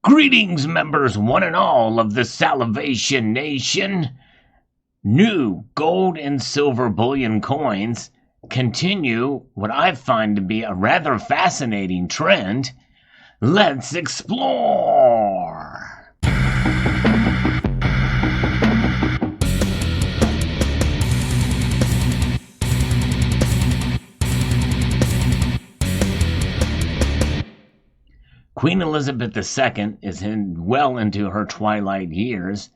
Greetings, members one and all of the Salivation Nation. New gold and silver bullion coins continue what I find to be a rather fascinating trend. Let's explore! Queen Elizabeth II is well into her twilight years.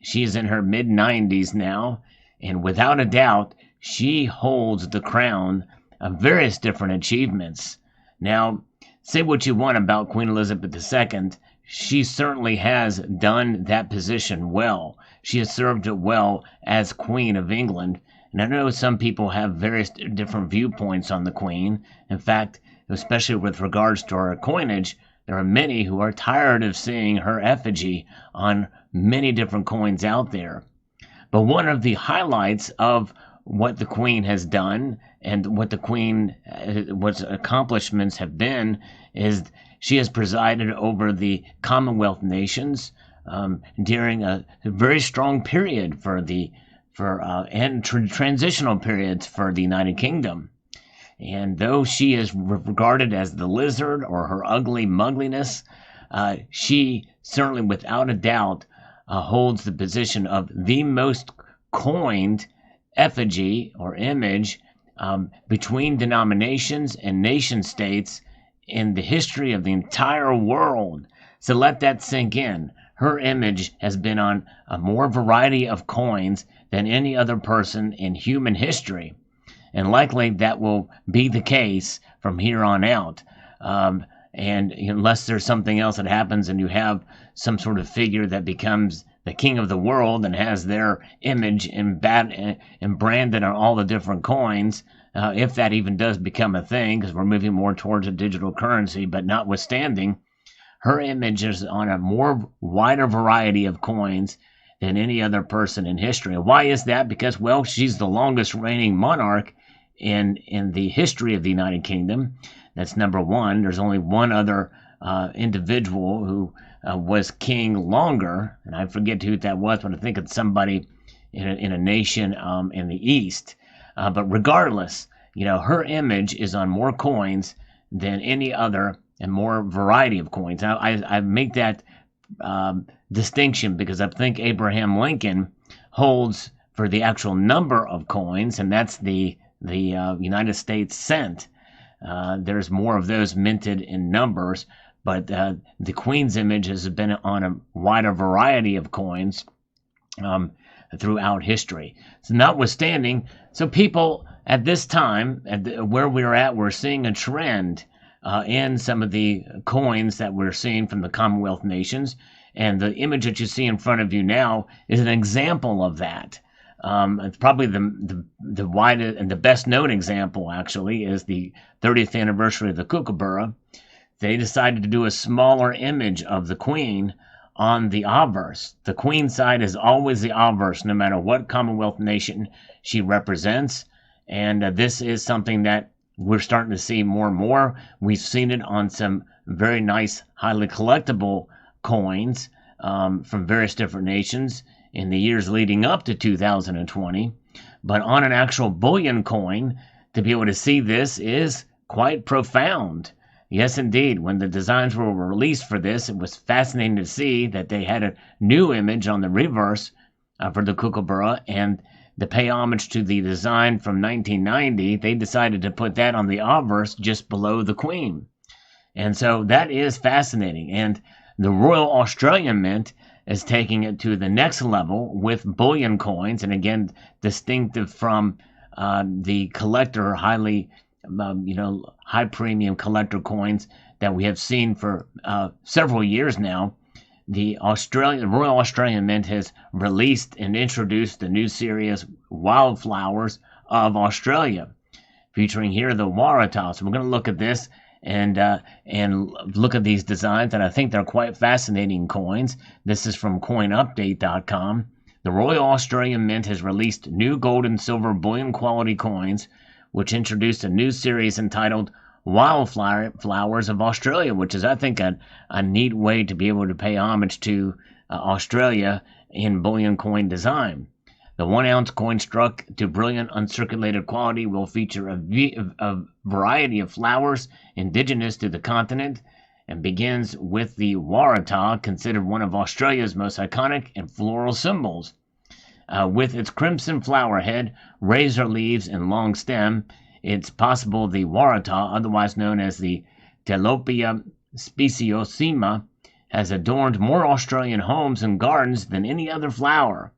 She's in her mid-90s now, and without a doubt, she holds the crown of various different achievements. Now, say what you want about Queen Elizabeth II, she certainly has done that position well. She has served it well as Queen of England, and I know some people have various different viewpoints on the Queen. In fact, especially with regards to her coinage, there are many who are tired of seeing her effigy on many different coins out there. But one of the highlights of what the Queen has done and what the Queen, what accomplishments have been, is she has presided over the Commonwealth nations during a very strong period transitional periods for the United Kingdom. And though she is regarded as the lizard or her ugly mugliness, she certainly, without a doubt, holds the position of the most coined effigy or image between denominations and nation states in the history of the entire world. So let that sink in. Her image has been on a more variety of coins than any other person in human history. And likely that will be the case from here on out. And unless there's something else that happens and you have some sort of figure that becomes the king of the world and has their image branded on all the different coins, if that even does become a thing, because we're moving more towards a digital currency, but notwithstanding, her image is on a more wider variety of coins than any other person in history. And why is that? Because, well, she's the longest reigning monarch in the history of the United Kingdom. That's number one. There's only one other individual who was king longer, and I forget who that was, but I think it's somebody in a nation in the East. But regardless, her image is on more coins than any other and more variety of coins. Now, I make that distinction because I think Abraham Lincoln holds for the actual number of coins, and that's the United States cent. There's more of those minted in numbers, but the Queen's image has been on a wider variety of coins throughout history. So notwithstanding, so people at this time, where we're at, we're seeing a trend in some of the coins that we're seeing from the Commonwealth nations. And the image that you see in front of you now is an example of that. It's probably the widest and the best known example, actually, is the 30th anniversary of the Kookaburra. They decided to do a smaller image of the Queen on the obverse. The Queen side is always the obverse, no matter what Commonwealth nation she represents. And this is something that we're starting to see more and more. We've seen it on some very nice, highly collectible coins from various different nations in the years leading up to 2020. But on an actual bullion coin, to be able to see this is quite profound. Yes, indeed. When the designs were released for this, it was fascinating to see that they had a new image on the reverse for the Kookaburra, and to pay homage to the design from 1990, they decided to put that on the obverse just below the Queen. And so that is fascinating. And the Royal Australian Mint is taking it to the next level with bullion coins, and again, distinctive from the collector, high premium collector coins that we have seen for several years now. The Royal Australian Mint has released and introduced the new series Wildflowers of Australia, featuring here the Waratah. So we're going to look at this and look at these designs, and I think they're quite fascinating coins. This is from coinupdate.com. The Royal Australian Mint has released new gold and silver bullion quality coins, which introduced a new series entitled wildflowers of Australia, which is, I think, a neat way to be able to pay homage to Australia in bullion coin design. The 1 ounce coin struck to brilliant uncirculated quality will feature a variety of flowers indigenous to the continent and begins with the Waratah, considered one of Australia's most iconic and floral symbols. With its crimson flower head, razor leaves, and long stem, it's possible the Waratah, otherwise known as the Telopia speciosima, has adorned more Australian homes and gardens than any other flower.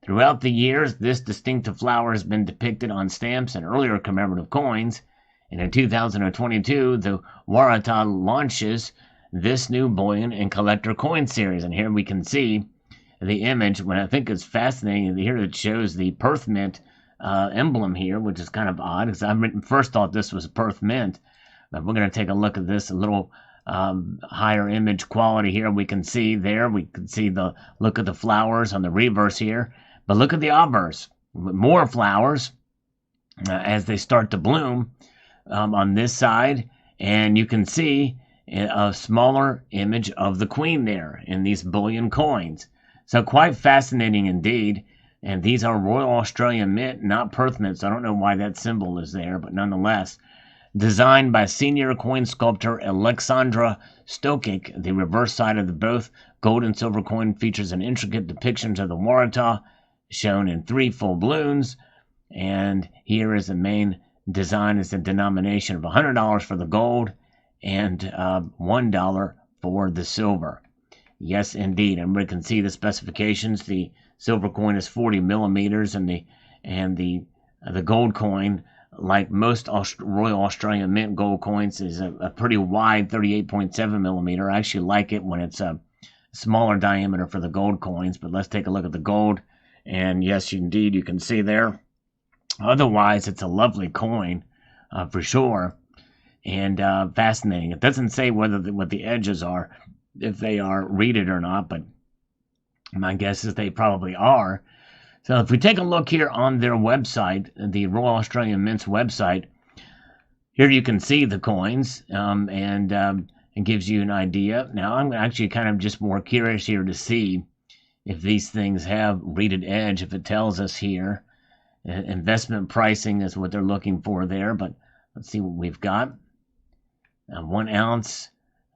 Throughout the years, this distinctive flower has been depicted on stamps and earlier commemorative coins, and in 2022, the Waratah launches this new bullion and collector coin series. And here we can see the image, when I think it's fascinating here, it shows the Perth Mint emblem here, which is kind of odd, because I first thought this was Perth Mint, but we're going to take a look at this a little higher image quality here. We can see the look of the flowers on the reverse here. But look at the obverse, more flowers as they start to bloom on this side, and you can see a smaller image of the queen there in these bullion coins. So quite fascinating indeed, and these are Royal Australian Mint, not Perth Mint, so I don't know why that symbol is there, but nonetheless, designed by senior coin sculptor Alexandra Stokic. The reverse side of both gold and silver coin features an intricate depiction of the Waratah, shown in 3 full balloons, and here is the main design is the denomination of $100 for the gold and $1 for the silver. Yes, indeed, and we can see the specifications. The silver coin is 40 millimeters, and the gold coin, like most Royal Australian Mint gold coins, is a pretty wide 38.7 millimeter. I actually like it when it's a smaller diameter for the gold coins, but let's take a look at the gold. And yes, indeed, you can see there. Otherwise, it's a lovely coin, for sure, and fascinating. It doesn't say what the edges are, if they are reeded or not, but my guess is they probably are. So if we take a look here on their website, the Royal Australian Mint's website, here you can see the coins, and it gives you an idea. Now, I'm actually kind of just more curious here to see if these things have reeded edge, if it tells us here. Investment pricing is what they're looking for there, but let's see what we've got. 1 ounce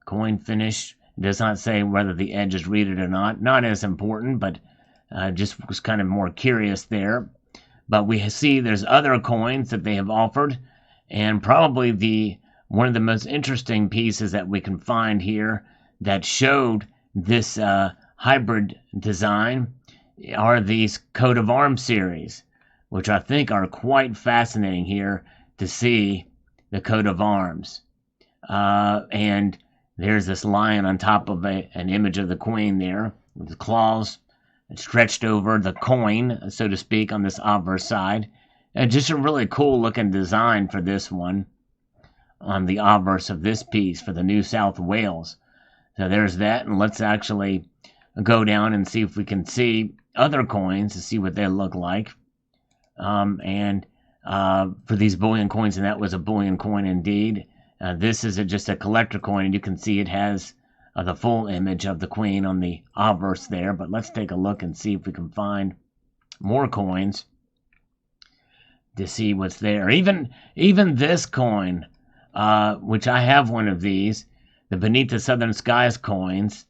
coin finish. It does not say whether the edge is reeded or not. Not as important, but just was kind of more curious there. But we see there's other coins that they have offered, and probably one of the most interesting pieces that we can find here that showed this hybrid design are these coat of arms series, which I think are quite fascinating here to see the coat of arms. And there's this lion on top of an image of the queen there, with the claws stretched over the coin, so to speak, on this obverse side. And just a really cool looking design for this one on the obverse of this piece for the New South Wales. So there's that, and let's actually go down and see if we can see other coins to see what they look like. For these bullion coins, and that was a bullion coin indeed. This is just a collector coin, and you can see it has the full image of the queen on the obverse there. But let's take a look and see if we can find more coins to see what's there. Even this coin, which I have one of these, the Beneath the Southern Skies coins,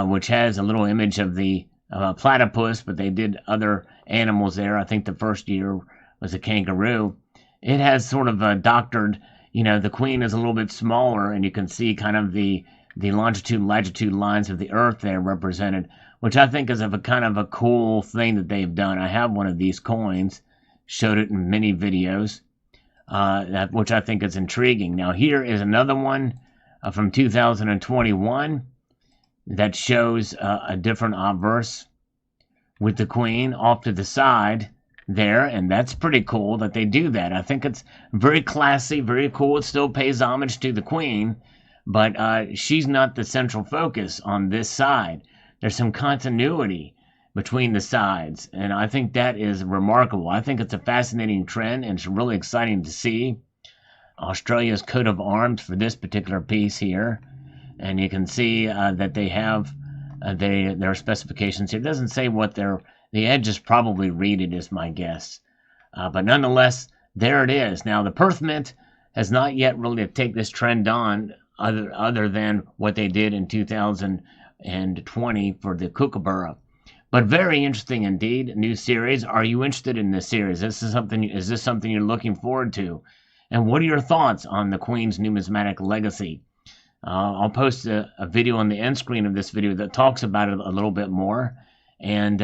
which has a little image of the platypus, but they did other animals there. I think the first year was a kangaroo. It has sort of a doctored, the queen is a little bit smaller, and you can see kind of the longitude and latitude lines of the earth there represented, which I think is a kind of a cool thing that they've done. I have one of these coins, showed it in many videos, which I think is intriguing. Now here is another one from 2021 that shows a different obverse with the queen off to the side there, and that's pretty cool that they do that. I think it's very classy, very cool. It still pays homage to the queen, but she's not the central focus on this side. There's some continuity between the sides, and I think that is remarkable. I think it's a fascinating trend, and it's really exciting to see. Australia's coat of arms for this particular piece here. And you can see that they have their specifications here. It doesn't say what the edges probably read it, is my guess. But nonetheless, there it is. Now, the Perth Mint has not yet really taken this trend on other than what they did in 2020 for the Kookaburra. But very interesting indeed. New series. Are you interested in this series? Is this something you're looking forward to? And what are your thoughts on the Queen's numismatic legacy? I'll post a video on the end screen of this video that talks about it a little bit more. And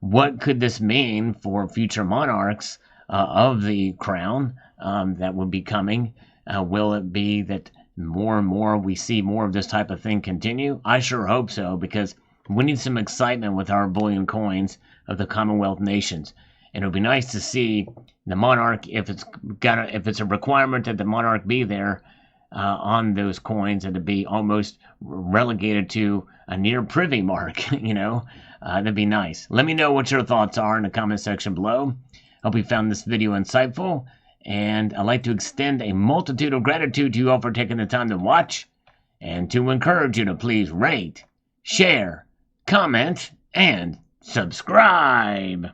what could this mean for future monarchs of the crown that will be coming? Will it be that more and more we see more of this type of thing continue? I sure hope so, because we need some excitement with our bullion coins of the Commonwealth nations. And it would be nice to see the monarch, if it's a requirement that the monarch be there on those coins, and to be almost relegated to a near privy mark, that'd be nice. Let me know what your thoughts are in the comment section below. Hope you found this video insightful, and I'd like to extend a multitude of gratitude to you all for taking the time to watch, and to encourage you to please rate, share, comment, and subscribe.